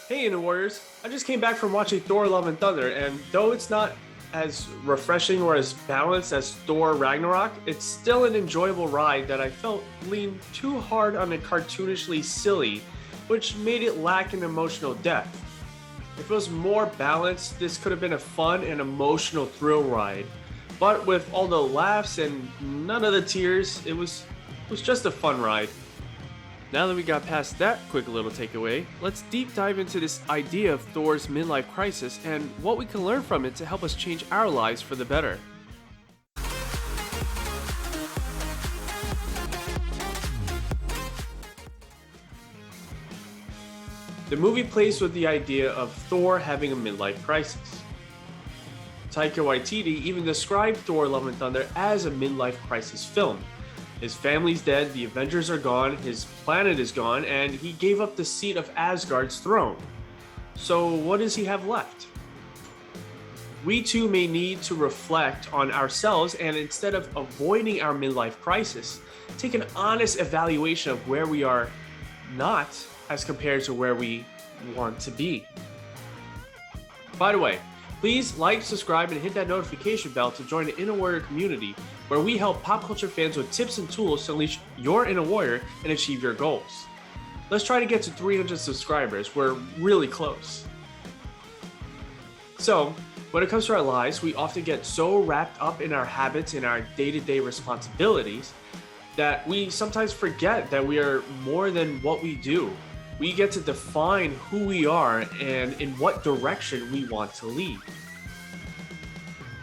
Hey, Inner Warriors! I just came back from watching Thor Love and Thunder, and though it's not as refreshing or as balanced as Thor Ragnarok, it's still an enjoyable ride that I felt leaned too hard on the cartoonishly silly, which made it lack an emotional depth. If it was more balanced, this could have been a fun and emotional thrill ride. But with all the laughs and none of the tears, it was just a fun ride. Now that we got past that quick little takeaway, let's deep dive into this idea of Thor's midlife crisis and what we can learn from it to help us change our lives for the better. The movie plays with the idea of Thor having a midlife crisis. Taika Waititi even described Thor Love and Thunder as a midlife crisis film. His family's dead, the Avengers are gone, his planet is gone, and he gave up the seat of Asgard's throne. So what does he have left? We too may need to reflect on ourselves and instead of avoiding our midlife crisis, take an honest evaluation of where we are not as compared to where we want to be. By the way, please like, subscribe, and hit that notification bell to join the Inner Warrior community where we help pop culture fans with tips and tools to unleash your inner warrior and achieve your goals. Let's try to get to 300 subscribers. We're really close. So, when it comes to our lives, we often get so wrapped up in our habits and our day-to-day responsibilities that we sometimes forget that we are more than what we do. We get to define who we are and in what direction we want to lead.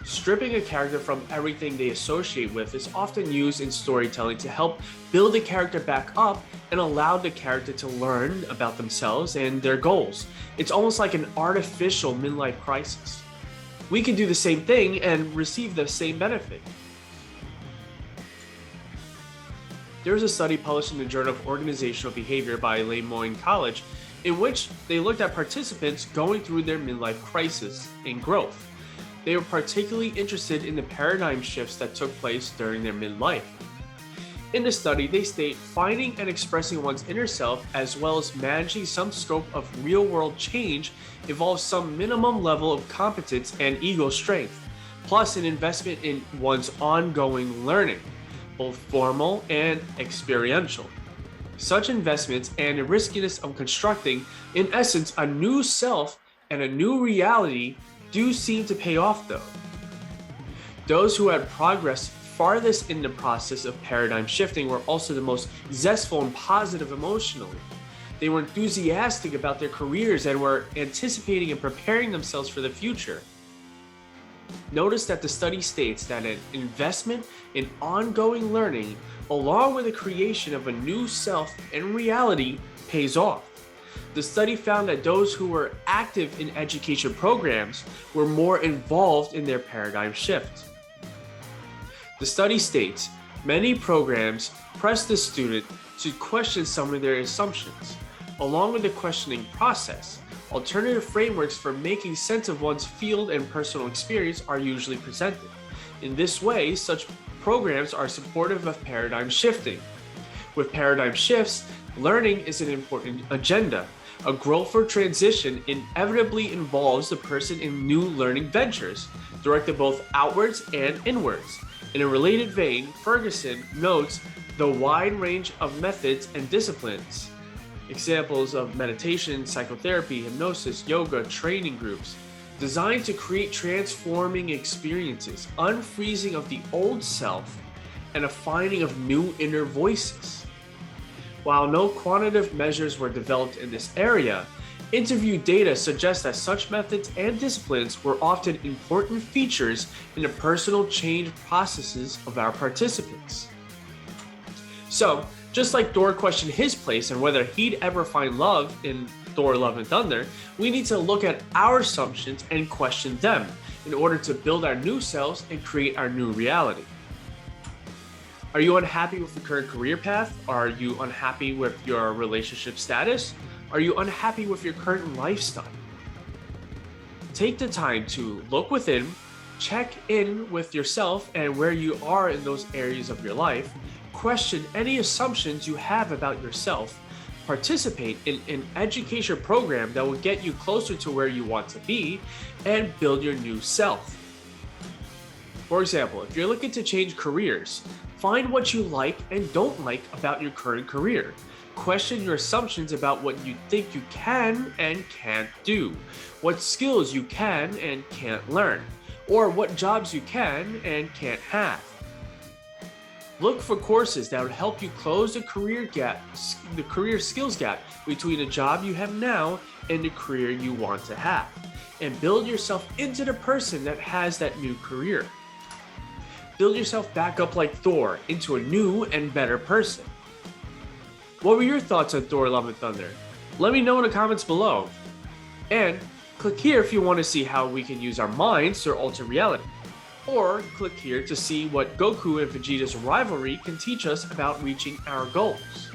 Stripping a character from everything they associate with is often used in storytelling to help build the character back up and allow the character to learn about themselves and their goals. It's almost like an artificial midlife crisis. We can do the same thing and receive the same benefit. There's a study published in the Journal of Organizational Behavior by Le Moyne College in which they looked at participants going through their midlife crisis and growth. They were particularly interested in the paradigm shifts that took place during their midlife. In the study, they state finding and expressing one's inner self as well as managing some scope of real-world change involves some minimum level of competence and ego strength, plus an investment in one's ongoing learning, both formal and experiential. Such investments and the riskiness of constructing, in essence, a new self and a new reality do seem to pay off though. Those who had progressed farthest in the process of paradigm shifting were also the most zestful and positive emotionally. They were enthusiastic about their careers and were anticipating and preparing themselves for the future. Notice that the study states that an investment in ongoing learning, along with the creation of a new self and reality, pays off. The study found that those who were active in education programs were more involved in their paradigm shift. The study states many programs press the student to question some of their assumptions. Along with the questioning process, alternative frameworks for making sense of one's field and personal experience are usually presented. In this way, such programs are supportive of paradigm shifting. With paradigm shifts, learning is an important agenda. A growth or transition inevitably involves the person in new learning ventures, directed both outwards and inwards. In a related vein, Ferguson notes the wide range of methods and disciplines. Examples of meditation, psychotherapy, hypnosis, yoga, training groups, designed to create transforming experiences, unfreezing of the old self, and a finding of new inner voices. While no quantitative measures were developed in this area, interview data suggests that such methods and disciplines were often important features in the personal change processes of our participants. So, just like Thor questioned his place and whether he'd ever find love in Thor Love and Thunder, we need to look at our assumptions and question them in order to build our new selves and create our new reality. Are you unhappy with the current career path? Are you unhappy with your relationship status? Are you unhappy with your current lifestyle? Take the time to look within, check in with yourself and where you are in those areas of your life, question any assumptions you have about yourself, Participate in an education program that will get you closer to where you want to be and build your new self. For example, if you're looking to change careers, find what you like and don't like about your current career. Question your assumptions about what you think you can and can't do, what skills you can and can't learn, or what jobs you can and can't have. Look for courses that would help you close the career skills gap between the job you have now and the career you want to have, and build yourself into the person that has that new career. Build yourself back up like Thor into a new and better person. What were your thoughts on Thor Love and Thunder? Let me know in the comments below. And click here if you want to see how we can use our minds to alter reality. Or click here to see what Goku and Vegeta's rivalry can teach us about reaching our goals.